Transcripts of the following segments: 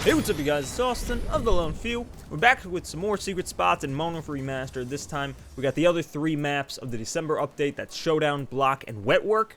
Hey, what's up you guys, it's Austin of The Lone Few. We're back with some more secret spots in Modern Warfare Remastered. This time, we got the other 3 maps of the December update, that's Showdown, Block, and Wetwork.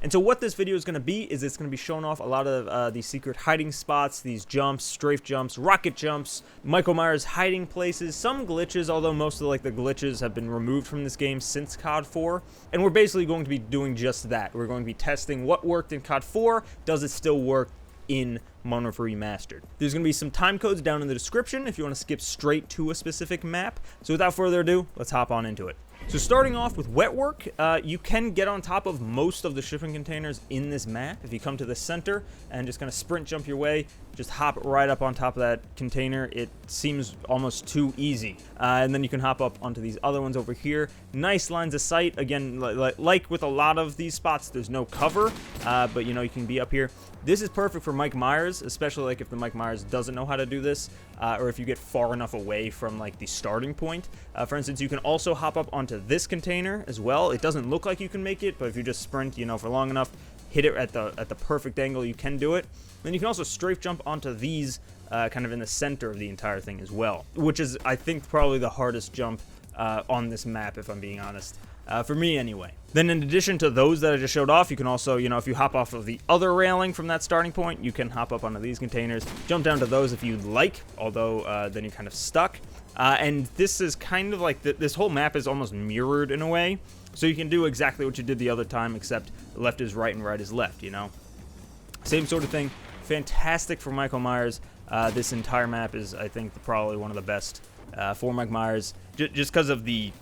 And so what this video is going to be, is it's going to be showing off a lot of these secret hiding spots, these jumps, strafe jumps, rocket jumps, Michael Myers hiding places, some glitches, although most of the glitches have been removed from this game since COD 4. And we're basically going to be doing just that. We're going to be testing what worked in COD 4, does it still work in Modern Warfare Remastered. There's going to be some time codes down in the description if you want to skip straight to a specific map. So without further ado, let's hop on into it. So starting off with Wetwork, you can get on top of most of the shipping containers in this map. If you come to the center and just kind of sprint jump your way, just hop right up on top of that container. It seems almost too easy. And then you can hop up onto these other ones over here. Nice lines of sight. Again, like with a lot of these spots, there's no cover, but you can be up here. This is perfect for Mike Myers, especially if the Mike Myers doesn't know how to do this, or if you get far enough away from the starting point. For instance, you can also hop up onto this container as well. It doesn't look like you can make it, but if you just sprint, for long enough, hit it at the perfect angle, you can do it. Then you can also strafe jump onto these kind of in the center of the entire thing as well, which is, I think, probably the hardest jump on this map, if I'm being honest. For me, anyway. Then in addition to those that I just showed off, you can also, if you hop off of the other railing from that starting point, you can hop up onto these containers, jump down to those if you'd like, although then you're kind of stuck. And this is kind of this whole map is almost mirrored in a way, so you can do exactly what you did the other time, except left is right and right is left, Same sort of thing. Fantastic for Michael Myers. This entire map is, I think, probably one of the best for Mike Myers, just because of the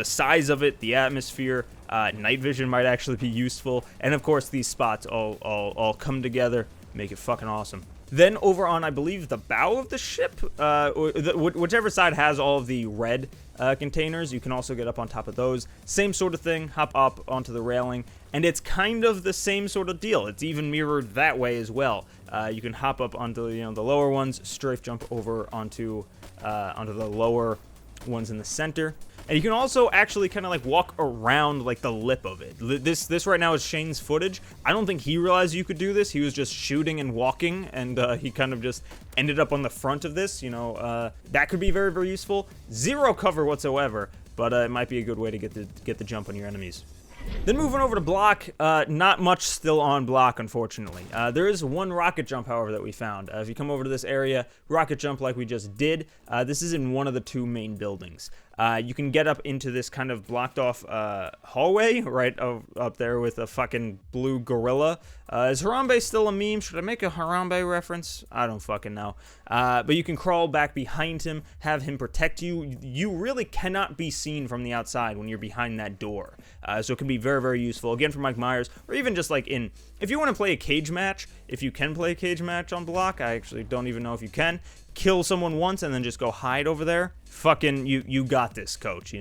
size of it, the atmosphere. Night vision might actually be useful, and of course these spots all come together, make it fucking awesome. Then over on, I believe, the bow of the ship, whichever side has all of the red containers, you can also get up on top of those. Same sort of thing, hop up onto the railing, and it's kind of the same sort of deal. It's even mirrored that way as well. You can hop up onto the lower ones, strafe jump over onto the lower ones in the center. And you can also actually kind of walk around the lip of it. This right now is Shane's footage. I don't think he realized you could do this. He was just shooting and walking, and he kind of just ended up on the front of this. That could be very, very useful. Zero cover whatsoever, but it might be a good way to get the jump on your enemies. Then moving over to Block, not much still on Block, unfortunately. There is one rocket jump, however, that we found. If you come over to this area, rocket jump like we just did. This is in one of the 2 main buildings. You can get up into this kind of blocked off hallway right up there with a fucking blue gorilla. Is Harambe still a meme? Should I make a Harambe reference? I don't fucking know. But you can crawl back behind him, have him protect you. You really cannot be seen from the outside when you're behind that door. So it can be very, very useful, again, for Mike Myers, or even just if you want to play a cage match, if you can play a cage match on Block, I actually don't even know if you can, kill someone once and then just go hide over there. Fucking, you got this, coach,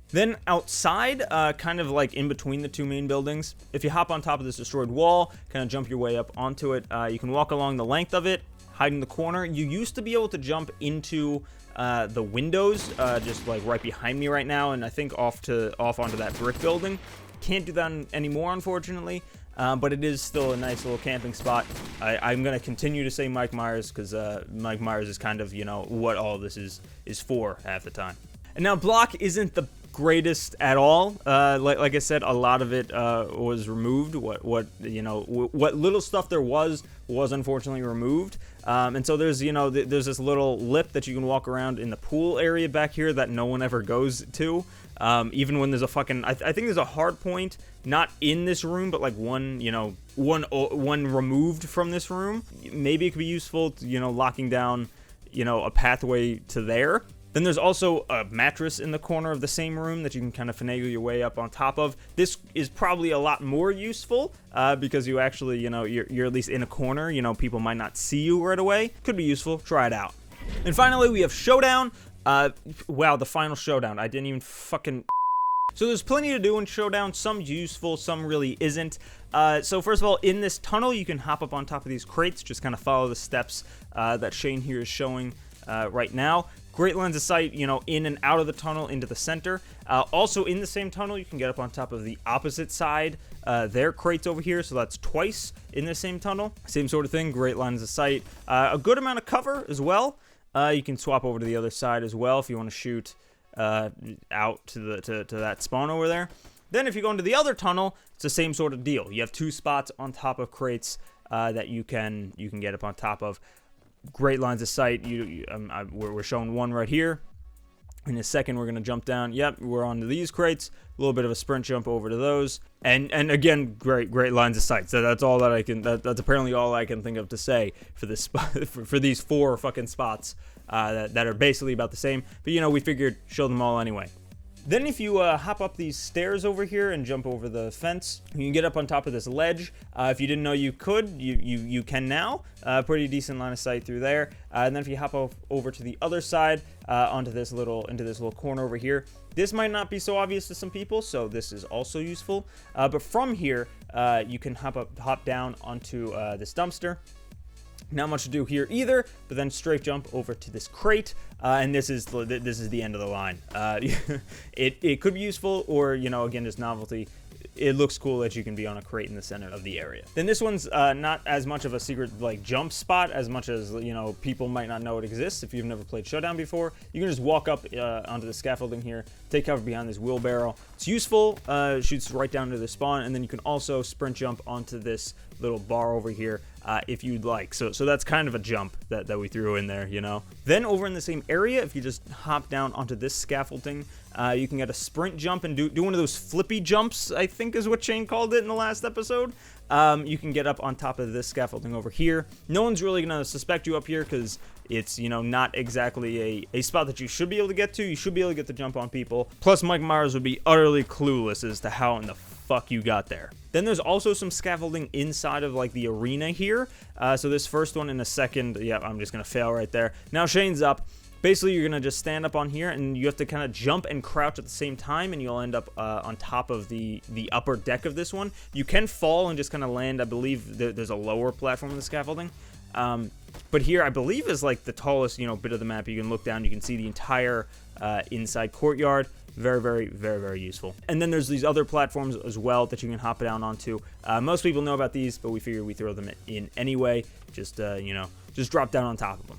Then outside, kind of in between the 2 main buildings, if you hop on top of this destroyed wall, kind of jump your way up onto it, you can walk along the length of it, hide in the corner. You used to be able to jump into the windows, just right behind me right now, and I think off onto that brick building. Can't do that anymore, unfortunately, but it is still a nice little camping spot. I'm going to continue to say Mike Myers, because Mike Myers is kind of, what all this is for half the time. And now Block isn't the greatest at all. Like I said, a lot of it was removed. What little stuff there was unfortunately removed. And so there's there's this little lip that you can walk around in the pool area back here that no one ever goes to. Even when there's a fucking, I think there's a hard point, not in this room, but one removed from this room. Maybe it could be useful, locking down, a pathway to there. Then there's also a mattress in the corner of the same room that you can kind of finagle your way up on top of. This is probably a lot more useful because you actually, you're at least in a corner. People might not see you right away. Could be useful. Try it out. And finally, we have Showdown. Wow, the final Showdown. I didn't even fucking... So there's plenty to do in Showdown. Some useful, some really isn't. So first of all, in this tunnel, you can hop up on top of these crates. Just kind of follow the steps that Shane here is showing. right now. Great lines of sight, you know, in and out of the tunnel into the center. Also in the same tunnel, you can get up on top of the opposite side. There, crates over here, so that's twice in the same tunnel. Same sort of thing, great lines of sight. A good amount of cover as well. You can swap over to the other side as well if you want to shoot out to that spawn over there. Then if you go into the other tunnel, it's the same sort of deal. You have 2 spots on top of crates that you can get up on top of. Great lines of sight. We're showing one right here. In a second, we're going to jump down. Yep, we're onto these crates. A little bit of a sprint jump over to those. And again, great lines of sight. So that's all that I can. That's apparently all I can think of to say for this for these 4 fucking spots that are basically about the same. But you know, we figured show them all anyway. Then if you hop up these stairs over here and jump over the fence, you can get up on top of this ledge. If you didn't know you could, you can now. Pretty decent line of sight through there. And then if you hop over to the other side, into this little corner over here, this might not be so obvious to some people, so this is also useful. But from here, you can hop down onto this dumpster. Not much to do here either, but then straight jump over to this crate, and this is the end of the line. It could be useful, or you know, again, just novelty. It looks cool that you can be on a crate in the center of the area. Then this one's not as much of a secret like jump spot as much as, you know, people might not know it exists if you've never played Showdown before. You can just walk up onto the scaffolding here, take cover behind this wheelbarrow. It's useful, shoots right down to the spawn, and then you can also sprint jump onto this little bar over here if you'd like. So that's kind of a jump that we threw in there, you know. Then over in the same area, if you just hop down onto this scaffolding, you can get a sprint jump and do one of those flippy jumps, I think is what Shane called it in the last episode. You can get up on top of this scaffolding over here. No one's really going to suspect you up here because it's, you know, not exactly a spot that you should be able to get to. You should be able to get the jump on people. Plus, Mike Myers would be utterly clueless as to how in the fuck you got there. Then there's also some scaffolding inside of like the arena here. So this first one in a second, yeah, I'm just going to fail right there. Now Shane's up. Basically, you're going to just stand up on here, and you have to kind of jump and crouch at the same time, and you'll end up on top of the upper deck of this one. You can fall and just kind of land. I believe there's a lower platform in the scaffolding. But here, I believe, is like the tallest, you know, bit of the map. You can look down. You can see the entire inside courtyard. Very useful. And then there's these other platforms as well that you can hop down onto. Most people know about these, but we figure we throw them in anyway. Just, you know, just drop down on top of them.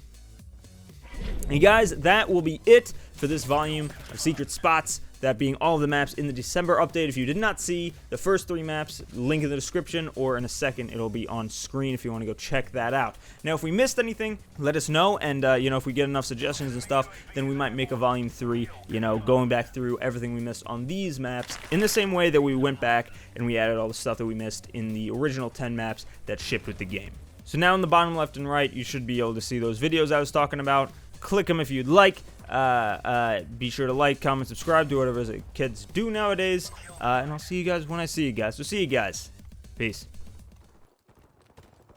And guys, that will be it for this volume of Secret Spots, that being all of the maps in the December update. If you did not see the first 3 maps, link in the description, or in a second it'll be on screen if you want to go check that out. Now, if we missed anything, let us know, and you know, if we get enough suggestions and stuff, then we might make a volume 3, you know, going back through everything we missed on these maps in the same way that we went back and we added all the stuff that we missed in the original 10 maps that shipped with the game. So now in the bottom left and right, you should be able to see those videos I was talking about. Click them if you'd like. Be sure to like, comment, subscribe, do whatever kids do nowadays. And I'll see you guys when I see you guys. So see you guys. Peace.